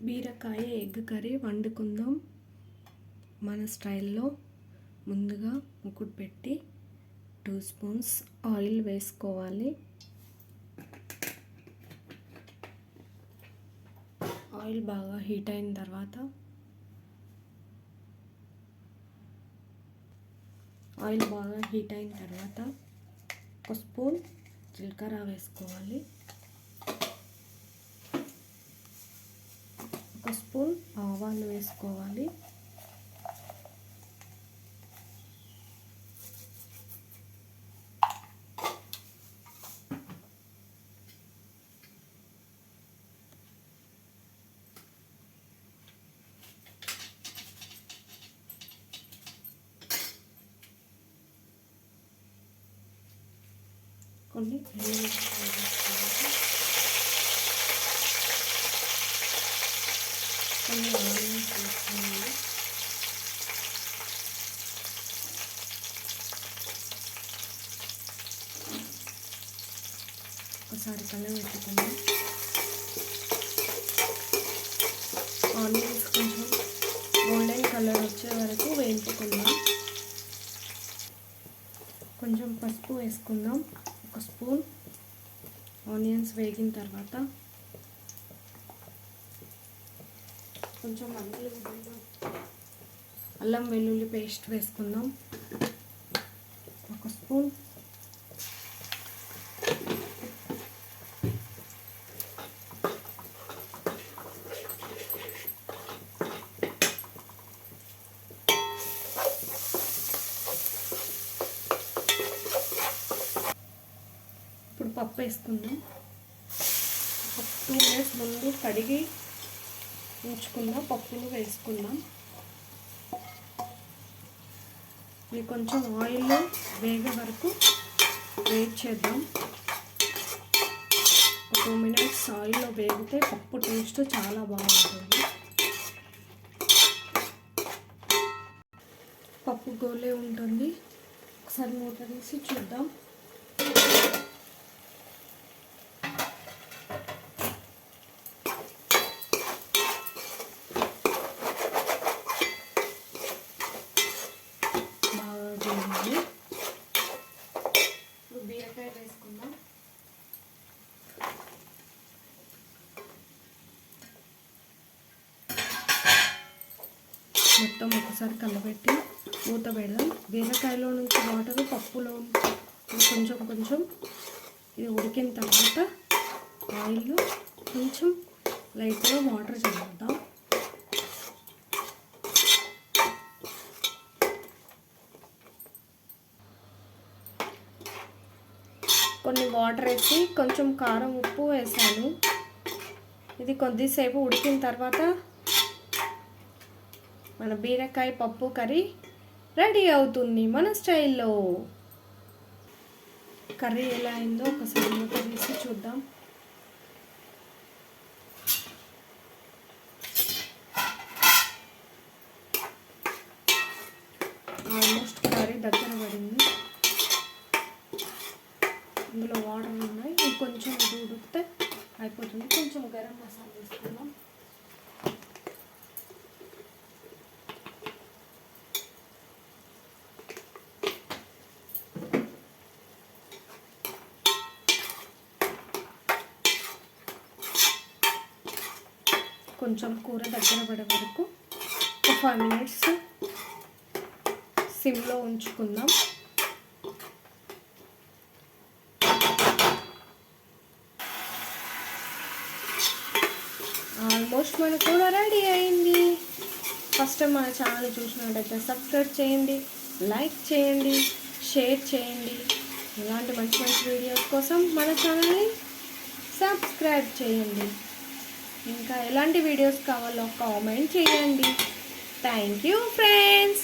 బీరకాయ egg curry వండుకుందాం మన స్టైల్లో. ముందుగా ముకుడు పెట్టి 2 స్పూన్స్ ఆయిల్ వేసుకోవాలి. ఆయిల్ బాగా హీట్ అయిన తర్వాత ఒక స్పూన్ జీలకర్ర వేసుకోవాలి. ఒక స్పూన్ ఆవాలు వేసుకోవాలి. కొన్ని ఆనియన్స్ వేసుకోవాలి. ఒకసారి కలబెట్టుకుందాం. ఆనియన్స్ కొంచెం గోల్డెన్ కలర్ వచ్చే వరకు వేయించుకుందాం. కొంచెం పసుపు వేసుకుందాం. ఒక స్పూన్. ఆనియన్స్ వేగిన తర్వాత కొంచెం అల్లం వెల్లుల్లి పేస్ట్ వేసుకుందాం. ఒక స్పూన్. ఇప్పుడు పప్పు వేసుకుందాం. 2 మినిట్స్ ముందు కడిగి ఉంచుకున్న పప్పును వేసుకుందాం. ఇది కొంచెం ఆయిల్లో వేగే వరకు వెయిట్ చేద్దాం. 2 మినిట్స్ ఆయిల్లో వేగితే పప్పు టేస్ట్ చాలా బాగుంటుంది. పప్పు గోలే ఉంటుంది. ఒకసారి మూత తీసి చూద్దాం. ఇప్పుడు బీరకాయ వేసుకుందాం. మొత్తం ఒకసారి కలబెట్టి మూత పెడదాం. బీరకాయలో నుంచి వాటర్ పప్పులో కొంచెం కొంచెం ఇది ఉడికిన తర్వాత ఆయిల్లో కొంచెం లైట్గా వాటర్ చల్లుద్దాం. కొన్ని వాటర్ వేసి కొంచెం కారం ఉప్పు వేసాను. ఇది కొద్దిసేపు ఉడికిన తర్వాత మన బీరకాయ పప్పు కర్రీ రెడీ అవుతుంది మన స్టైల్లో. కర్రీ ఎలా అయిందో ఒకసారి మూత తీసి చూద్దాం. ఆల్మోస్ట్ కర్రీ దగ్గర పడింది. ఇందులో వాటర్ ఉన్నాయి. కొంచెం ఉడికితే అయిపోతుంది. కొంచెం గరం మసాలా వేసుకుందాం. కొంచెం కూర దగ్గర పడే వరకు ఒక 5 మినిట్స్ సిమ్లో ఉంచుకుందాం. ఆల్మోస్ట్ మన కూర రెడీ అయింది. ఫస్ట్ టైం మన ఛానల్ చూసినట్టయితే సబ్స్క్రైబ్ చేయండి, లైక్ చేయండి, షేర్ చేయండి. ఇలాంటి మంచి మంచి వీడియోస్ కోసం మన ఛానల్ని సబ్స్క్రైబ్ చేయండి. ఇంకా ఎలాంటి వీడియోస్ కావాలో కామెంట్ చేయండి. Thank you friends.